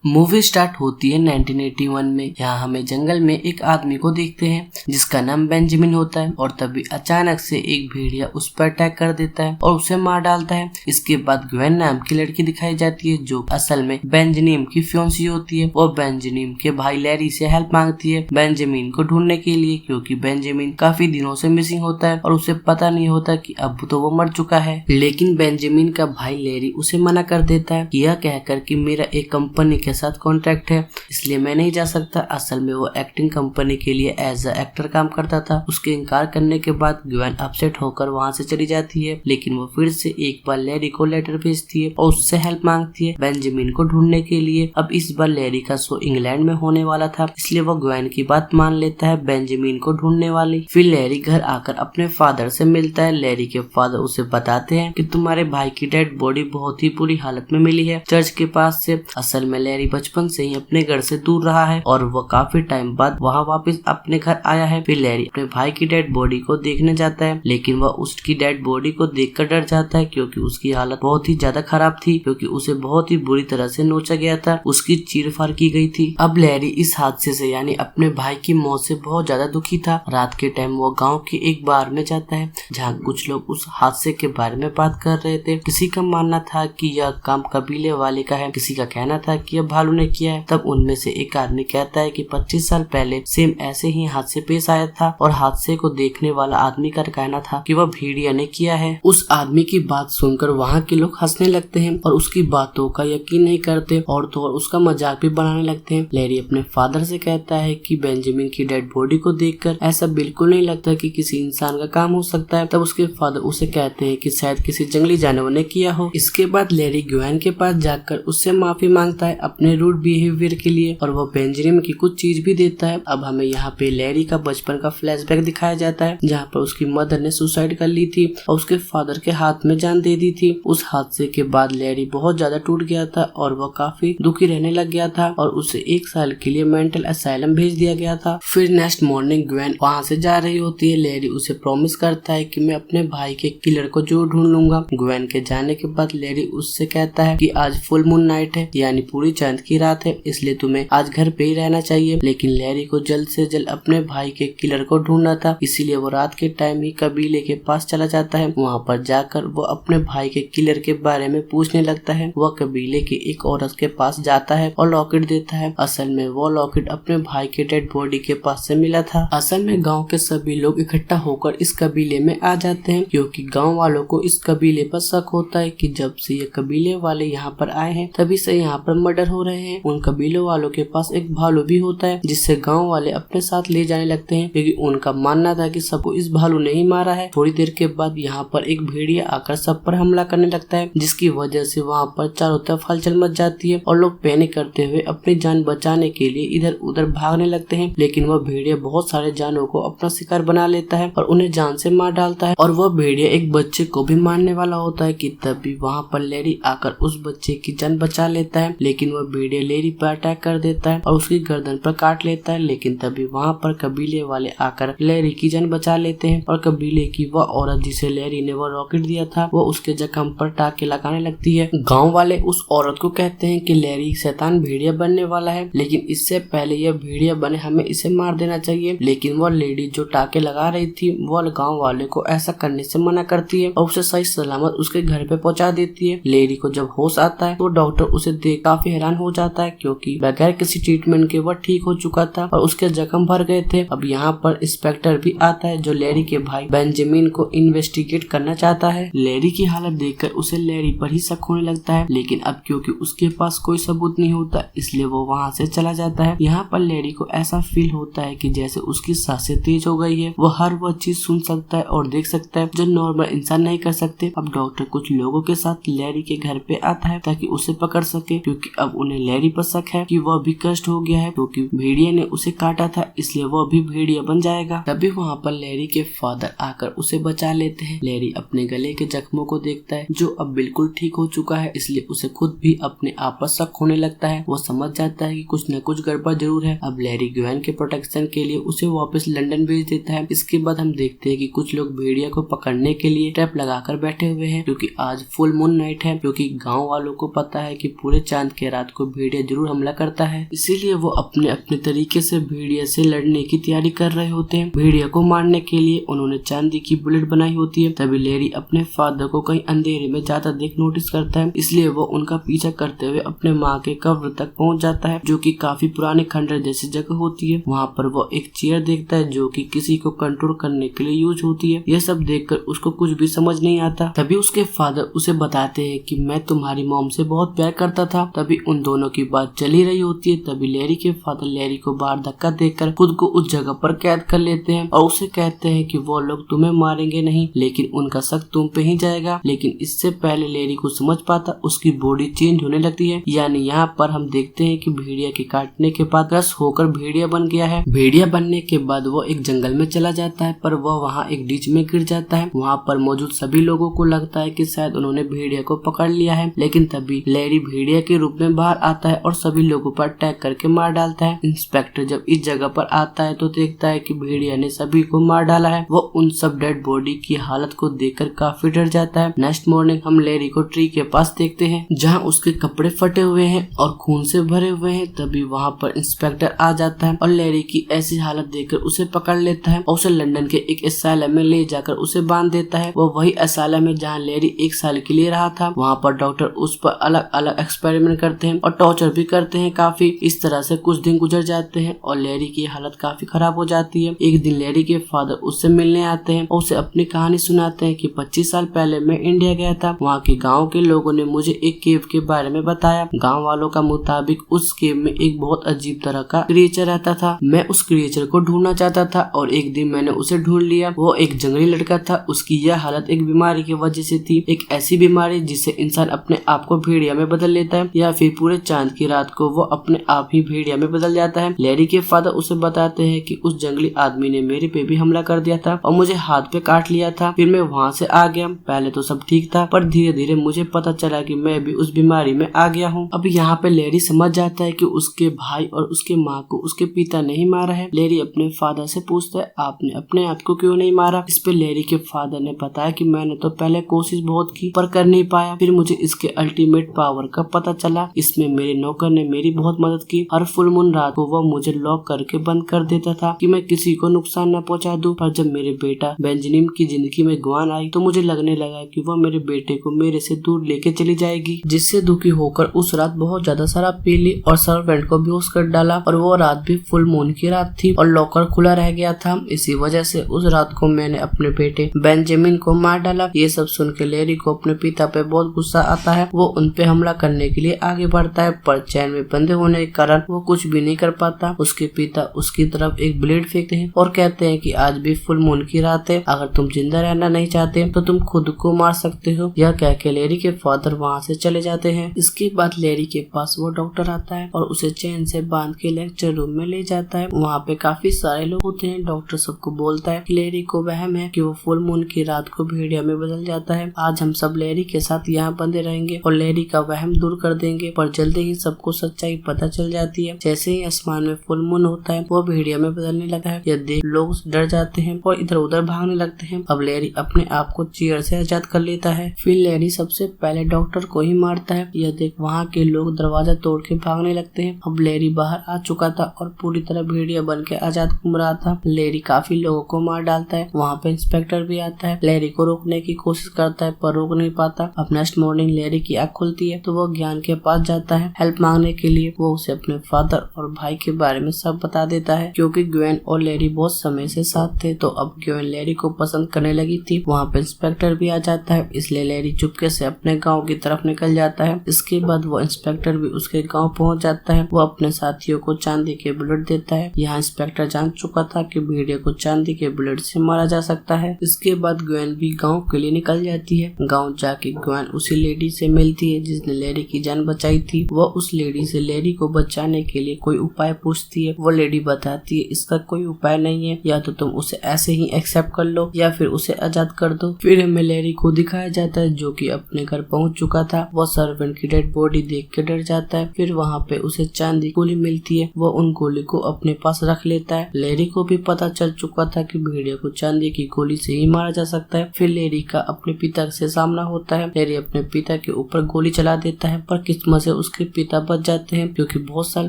Movie start होती है 1981 में। यहाँ हमें जंगल में एक आदमी को देखते हैं जिसका नाम बेंजामिन होता है और तभी अचानक से एक भेड़िया उस पर अटैक कर देता है और उसे मार डालता है। इसके बाद ग्वेन नाम की लड़की दिखाई जाती है जो असल में बेंजामिन की फियांसी होती है और बेंजामिन के भाई लैरी से हेल्प मांगती है बेंजामिन को ढूंढने के लिए, क्योंकि बेंजामिन काफी दिनों से मिसिंग होता है और उसे पता नहीं होता कि अब तो वो मर चुका है। लेकिन बेंजामिन का भाई लैरी उसे मना कर देता है, यह कहकर कि मेरा एक कंपनी के साथ कॉन्ट्रैक्ट है इसलिए मैं नहीं जा सकता। असल में वो एक्टिंग कंपनी के लिए एज अ एक्टर काम करता था। उसके इनकार करने के बाद ग्वेन अपसेट होकर वहाँ से चली जाती है, लेकिन वो फिर से एक बार लैरी को लेटर भेजती है और उससे हेल्प मांगती है बेंजामिन को ढूंढने के लिए। अब इस बार लैरी का शो इंग्लैंड में होने वाला था इसलिए वो ग्वेन की बात मान लेता है बेंजामिन को ढूंढने वाली। फिर लैरी घर आकर अपने फादर से मिलता है। लैरी के फादर उसे बताते हैं कि तुम्हारे भाई की डेड बॉडी बहुत ही बुरी हालत में मिली है चर्च के पास से। असल में लैरी बचपन से ही अपने घर से दूर रहा है और वो काफी टाइम बाद वहाँ वापस अपने घर आया है। फिर लैरी अपने भाई की डेड बॉडी को देखने जाता है, लेकिन वह उसकी डेड बॉडी को देखकर डर जाता है क्योंकि उसकी हालत बहुत ही ज्यादा खराब थी, क्योंकि उसे बहुत ही बुरी तरह से नोचा गया था, उसकी चीर-फाड़ की गई थी। अब लैरी इस हादसे से यानी अपने भाई की मौत से बहुत ज्यादा दुखी था। रात के टाइम वो गाँव के एक बार में जाता है जहाँ कुछ लोग उस हादसे के बारे में बात कर रहे थे। किसी का मानना था कि यह काम कबीले वाले का है, किसी का कहना था कि यह भालू ने किया है। तब उनमें से एक आदमी कहता है कि 25 साल पहले सेम ऐसे ही हादसे पेश आया था और हादसे को देखने वाला आदमी का कहना था कि वह भेड़िया ने किया है। उस आदमी की बात सुनकर वहाँ के लोग हंसने लगते हैं और उसकी बातों का यकीन नहीं करते और तो और उसका मजाक भी बनाने लगते हैं। लैरी अपने फादर से कहता है कि बेंजामिन की डेड बॉडी को देखकर ऐसा बिल्कुल नहीं लगता कि किसी इंसान का काम हो सकता है। तब उसके फादर उसे कहते हैं कि शायद किसी जंगली जानवर ने किया हो। इसके बाद लैरी ग्वेन के पास जाकर उससे माफी मांगता है अपने रूड बिहेवियर के लिए और वो बेंजामिन की कुछ चीज भी देता है। अब हमें यहाँ पे लैरी का बचपन का फ्लैशबैक दिखाया जाता है जहाँ पर उसकी मदर ने सुसाइड कर ली थी और उसके फादर के हाथ में जान दे दी थी। उस हादसे के बाद लैरी बहुत ज्यादा टूट गया था और वह काफी दुखी रहने लग गया था और उसे 1 साल के लिए मेंटल असाइलम भेज दिया गया था। फिर नेक्स्ट मॉर्निंग ग्वेन वहाँ से जा रही होती है। लैरी उसे प्रॉमिस करता है कि मैं अपने भाई के किलर को जरूर ढूंढ लूंगा। ग्वेन के जाने के बाद लैरी उससे कहता है कि आज फुल मून नाइट है यानी पूरी चांद की रात है, इसलिए तुम्हें आज घर पे ही रहना चाहिए। लेकिन लैरी को जल्द से जल्द अपने भाई के किलर को ढूंढना था, इसीलिए वो रात के टाइम ही कबीले के पास चला जाता है। वहाँ पर जाकर वो अपने भाई के किलर के बारे में पूछने लगता है। वह कबीले के एक औरत के पास जाता है और लॉकेट देता है। असल में वो लॉकेट अपने भाई के डेड बॉडी के पास से मिला था। असल में गाँव के सभी लोग इकट्ठा होकर इस कबीले में आ जाते हैं क्योंकि गाँव वालों को इस कबीले पर शक होता है कि जब से ये कबीले वाले यहाँ पर आए हैं तभी से यहाँ पर मर्डर हो रहे हैं। उन कबीलों वालों के पास एक भालू भी होता है जिससे गांव वाले अपने साथ ले जाने लगते हैं क्योंकि उनका मानना था कि सबको इस भालू ने ही मारा है। थोड़ी देर के बाद यहाँ पर एक भेड़िया आकर सब पर हमला करने लगता है जिसकी वजह से वहाँ पर चारों तरफ हलचल मच जाती है और लोग पैनिक करते हुए अपनी जान बचाने के लिए इधर उधर भागने लगते हैं। लेकिन वह भेड़िया बहुत सारे जानवरों को अपना शिकार बना लेता है और उन्हें जान से मार डालता है और वह भेड़िया एक बच्चे को भी मारने वाला होता है कि तभी वहाँ पर लैरी आकर उस बच्चे की जान बचा लेता है। लेकिन वह भेड़िया लैरी पर अटैक कर देता है और उसकी गर्दन पर काट लेता है। लेकिन तभी वहाँ पर कबीले वाले आकर लैरी की जान बचा लेते हैं और कबीले की वह औरत जिसे लैरी ने वह रॉकेट दिया था वो उसके जख्म पर टाके लगाने लगती है। गाँव वाले उस औरत को कहते हैं कि लैरी शैतान भेड़िया बनने वाला है, लेकिन इससे पहले यह भेड़िया बने हमें इसे मार देना चाहिए। लेकिन वह लेडी जो टाके लगा रही थी वह गाँव वाले को ऐसा करने से मना करती है और उसे सही सलामत उसके घर पे पहुंचा देती है। लेडी को जब होश आता है तो डॉक्टर उसे देख काफी हैरान हो जाता है क्योंकि बगैर किसी ट्रीटमेंट के वह ठीक हो चुका था और उसके जख्म भर गए थे। अब यहाँ पर इंस्पेक्टर भी आता है जो लैरी के भाई बेंजामिन को इन्वेस्टिगेट करना चाहता है। लैरी की हालत देखकर उसे लैरी पर ही शक होने लगता है, लेकिन अब क्योंकि उसके पास कोई सबूत नहीं होता इसलिए वो वहाँ से चला जाता है। यहाँ पर लैरी को ऐसा फील होता है कि जैसे उसकी सांसें तेज हो गई है, वो हर वह चीज सुन सकता है और देख सकता है जो नॉर्मल इंसान नहीं कर सकते। अब डॉक्टर कुछ लोगों के साथ लैरी के घर पे आता है ताकि उसे पकड़ सके क्योंकि अब उन्हें लैरी पर शक है कि वह भी कष्ट हो गया है क्योंकि भेड़िया ने उसे काटा था, इसलिए वह भी भेड़िया बन जाएगा। तभी वहाँ पर लैरी के फादर आकर उसे बचा लेते हैं। लैरी अपने गले के जख्मों को देखता है जो अब बिल्कुल ठीक हो चुका है, इसलिए उसे खुद भी अपने आप पर शक होने लगता है। वो समझ जाता है कि कुछ न कुछ गड़बड़ जरूर है। अब लैरी ग्वेन के प्रोटेक्शन के लिए उसे वापस लंदन भेज देता है। इसके बाद हम देखते हैं कि कुछ लोग भेड़िया को पकड़ने के लिए ट्रैप लगाकर बैठे हुए हैं क्योंकि आज फुल मून नाइट है, क्योंकि गाँव वालों को पता है कि पूरे चांद के रात को भेड़िया जरूर हमला करता है। इसीलिए वो अपने अपने तरीके से भेड़िया से लड़ने की तैयारी कर रहे होते हैं। भेड़िया को मारने के लिए उन्होंने चांदी की बुलेट बनाई होती है। तभी लैरी अपने फादर को कहीं अंधेरे में जाता देख नोटिस करता है, इसलिए वो उनका पीछा करते हुए अपने माँ के कब्र तक पहुँच जाता है, जो कि काफी पुराने खंडर जैसी जगह होती है। वहाँ पर वो एक चेयर देखता है जो कि किसी को कंट्रोल करने के लिए यूज होती है। यह सब देखकर उसको कुछ भी समझ नहीं आता। तभी उसके फादर उसे बताते हैं कि मैं तुम्हारी मॉम से बहुत प्यार करता था। तभी उन दोनों की बात चली रही होती है। तभी लैरी के फादर लैरी को बाहर धक्का देकर खुद को उस जगह पर कैद कर लेते हैं और उसे कहते हैं कि वो लोग तुम्हें मारेंगे नहीं, लेकिन उनका शक तुम पे ही जाएगा। लेकिन इससे पहले लैरी को समझ पाता उसकी बॉडी चेंज होने लगती है। यानी यहाँ पर हम देखते हैं कि भेड़िया के काटने के बाद रस होकर भेड़िया बन गया है। भेड़िया बनने के बाद वो एक जंगल में चला जाता है, पर वह वहाँ एक डिच में गिर जाता है। वहाँ पर मौजूद सभी लोगों को लगता है कि शायद उन्होंने भेड़िया को पकड़ लिया है, लेकिन तभी लैरी भेड़िया के रूप में बाहर आता है और सभी लोगों पर अटैक करके मार डालता है। इंस्पेक्टर जब इस जगह पर आता है तो देखता है कि भेड़िया ने सभी को मार डाला है। वो उन सब डेड बॉडी की हालत को देखकर काफी डर जाता है। नेक्स्ट मॉर्निंग हम लैरी को ट्री के पास देखते हैं जहाँ उसके कपड़े फटे हुए हैं और खून से भरे हुए हैं। तभी वहाँ पर इंस्पेक्टर आ जाता है और लैरी की ऐसी हालत देखकर उसे पकड़ लेता है और उसे लंदन के एक एसाइलम में ले जाकर उसे बांध देता है। वो वही एसाइलम है जहाँ लैरी 1 साल के लिए रहा था। वहाँ पर डॉक्टर उस पर अलग अलग एक्सपेरिमेंट करते हैं और टॉर्चर भी करते हैं काफी। इस तरह से कुछ दिन गुजर जाते हैं और लैरी की हालत काफी खराब हो जाती है। एक दिन लैरी के फादर उससे मिलने आते हैं और उसे अपनी कहानी सुनाते हैं कि 25 साल पहले मैं इंडिया गया था। वहाँ के गाँव के लोगों ने मुझे एक केव के बारे में बताया। गाँव वालों का मुताबिक उस केव में एक बहुत अजीब तरह का क्रिएचर रहता था। मैं उस क्रिएचर को ढूंढना चाहता था और एक दिन मैंने उसे ढूंढ लिया। वो एक जंगली लड़का था। उसकी यह हालत एक बीमारी की वजह से थी, एक ऐसी बीमारी जिससे इंसान अपने आप को भेड़िया में बदल लेता है या फिर पूरे चांद की रात को वो अपने आप ही भेड़िया में बदल जाता है। लैरी के फादर उसे बताते हैं कि उस जंगली आदमी ने मेरे पे भी हमला कर दिया था और मुझे हाथ पे काट लिया था। फिर मैं वहाँ से आ गया। पहले तो सब ठीक था, पर धीरे धीरे मुझे पता चला कि मैं भी उस बीमारी में आ गया हूँ। अब यहाँ पे लैरी समझ जाता है कि उसके भाई और उसके माँ को उसके पिता नहीं मारा है। लैरी अपने फादर से पूछता है आपने अपने आप को क्यों नहीं मारा। इस पे लैरी के फादर ने बताया कि मैंने तो पहले कोशिश बहुत की पर कर नहीं पाया। फिर मुझे इसके अल्टीमेट पावर का पता चला। इसमें मेरे नौकर ने मेरी बहुत मदद की। हर फुल मून रात को वो मुझे लॉक करके बंद कर देता था कि मैं किसी को नुकसान न पहुंचा दूं। पर जब मेरे बेटा बेंजामिन की जिंदगी में गुआन आई तो मुझे लगने लगा कि वो मेरे बेटे को मेरे से दूर लेके चली जाएगी, जिससे दुखी होकर उस रात बहुत ज्यादा शराब पी ली और सर्वेंट को बेहोश कर डाला। और वो रात भी फुल मून की रात थी और लॉकर खुला रह गया था। इसी वजह से उस रात को मैंने अपने बेटे बेंजामिन को मार डाला। ये सब सुन के लैरी को अपने पिता पे बहुत गुस्सा आता है। वो उन पे हमला करने के लिए आगे बढ़ता है, पर चैन में बंधे होने के कारण वो कुछ भी नहीं कर पाता। उसके पिता उसकी तरफ एक ब्लेड फेंकते हैं और कहते हैं कि आज भी फुल मून की रात है, अगर तुम जिंदा रहना नहीं चाहते तो तुम खुद को मार सकते हो। यह कह के लैरी के फादर वहाँ से चले जाते हैं। इसके बाद लैरी के पास वो डॉक्टर आता है और उसे चैन से बांध के लेक्चर रूम में ले जाता है। वहाँ पे काफी सारे लोग होते हैं। डॉक्टर सबको बोलता है कि लैरी को वहम है कि वो फुल मून की रात को भेड़िया में बदल जाता है। आज हम सब लैरी के साथ यहाँ बंधे रहेंगे और लैरी का वहम दूर कर देंगे। पर जल्दी ही सबको सच्चाई पता चल जाती है। जैसे ही आसमान में फुल मून होता है वो भेड़िया में बदलने लगा है। यह देख लोग डर जाते हैं और इधर उधर भागने लगते हैं। अब लैरी अपने आप को चेयर से आजाद कर लेता है। फिर लैरी सबसे पहले डॉक्टर को ही मारता है। यह देख वहाँ के लोग दरवाजा तोड़ के भागने लगते हैं। अब लैरी बाहर आ चुका था और पूरी तरह भेड़िया बन के आजाद घूम रहा था। लैरी काफी लोगों को मार डालता है। वहाँ पे इंस्पेक्टर भी आता है। लैरी को रोकने की कोशिश करता है पर रोक नहीं पाता। अब नेक्स्ट मॉर्निंग लैरी की आँख खुलती है तो वो ज्ञान के पास जाता है हेल्प मांगने के लिए। वो उसे अपने फादर और भाई के बारे में सब बता देता है, क्योंकि ग्वेन और लैरी बहुत समय से साथ थे। तो अब ग्वेन लैरी को पसंद करने लगी थी। वहाँ पे इंस्पेक्टर भी आ जाता है, इसलिए लैरी चुपके से अपने गाँव की तरफ निकल जाता है। इसके बाद वो इंस्पेक्टर भी उसके गाँव पहुँच जाता है। वो अपने साथियों को चांदी के बुलेट देता है। यहाँ इंस्पेक्टर जान चुका था कि भेड़िया को चांदी के बुलेट से मारा जा सकता है। इसके बाद ग्वेन भी गाँव के लिए निकल जाती है। गाँव जाके ग्वेन उसी लेडी से मिलती है जिसने लैरी की जान बचाई थी। वो उस लेडी से लैरी को बचाने के लिए कोई उपाय पूछती है। वो लेडी बताती है इसका कोई उपाय नहीं है, या तो तुम उसे ऐसे ही एक्सेप्ट कर लो या फिर उसे आजाद कर दो। फिर हमें लैरी को दिखाया जाता है जो कि अपने घर पहुंच चुका था। वो सर्वेंट की डेड बॉडी देख के डर जाता है। फिर वहाँ पे उसे चांदी गोली मिलती है। वो उन गोली को अपने पास रख लेता है। लैरी को भी पता चल चुका था कि भेड़िया को चांदी की गोली से ही मारा जा सकता है। फिर लैरी का अपने पिता से सामना होता है। लैरी अपने पिता के ऊपर गोली चला देता है, पर किस्मत से उसके पिता बच जाते हैं, क्योंकि बहुत साल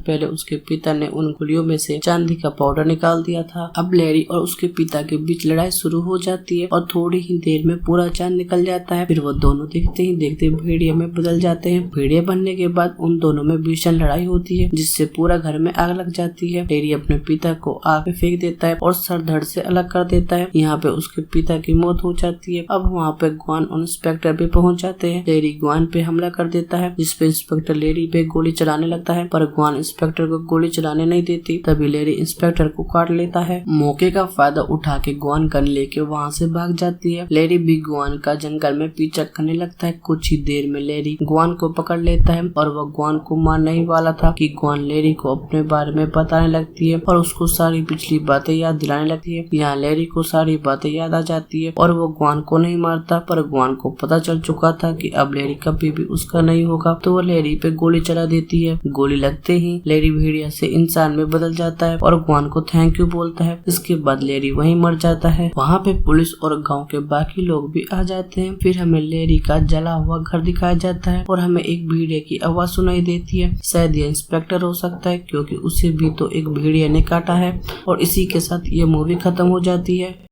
पहले उसके पिता ने उन गोलियों में से चांदी का पाउडर निकाल दिया था। अब लैरी और उसके पिता के बीच लड़ाई शुरू हो जाती है और थोड़ी ही देर में पूरा चांद निकल जाता है। फिर वो दोनों देखते ही देखते भेड़िया में बदल जाते हैं। भेड़िया बनने के बाद उन दोनों में भीषण लड़ाई होती है, जिससे पूरा घर में आग लग जाती है। लैरी अपने पिता को आग में फेंक देता है और सर धड़ से अलग कर देता है। यहाँ पे उसके पिता की मौत हो जाती है। अब वहाँ पे ग्वान और इंस्पेक्टर भी पहुँच जाते हैं। लैरी ग्वान पे हमला कर देता है, जिसपे इंस्पेक्टर लैरी पे गोली चलाने लगता है, पर ग्वान इंस्पेक्टर को गोली चलाने नहीं देती। तभी लैरी इंस्पेक्टर को काट लेता है। मौके का फायदा उठा के ग्वान गन लेके वहाँ से भाग जाती है। लैरी भी ग्वान का जंगल में पीछा करने लगता है। कुछ ही देर में लैरी ग्वान को पकड़ लेता है और वह ग्वान को मारने ही वाला था कि ग्वान लैरी को अपने बारे में बताने लगती है और उसको सारी पिछली बातें याद दिलाने लगती है। यहाँ लैरी को सारी बातें याद आ जाती है और वो ग्वान को नहीं मारता, पर ग्वान को पता चल चुका था कि अब लैरी कभी भी उसका नहीं होगा, तो वो लैरी पे गोली चला देती है। गोली लगते ही लैरी भेड़िया से इंसान में बदल जाता है और ग्वान को थैंक यू बोलता है। इसके बाद लैरी वहीं मर जाता है। वहाँ पे पुलिस और गांव के बाकी लोग भी आ जाते हैं। फिर हमें लैरी का जला हुआ घर दिखाया जाता है और हमें एक भेड़िया की आवाज सुनाई देती है। शायद ये इंस्पेक्टर हो सकता है, क्योंकि उसे भी तो एक भेड़िया ने काटा है। और इसी के साथ ये मूवी खत्म हो जाती है।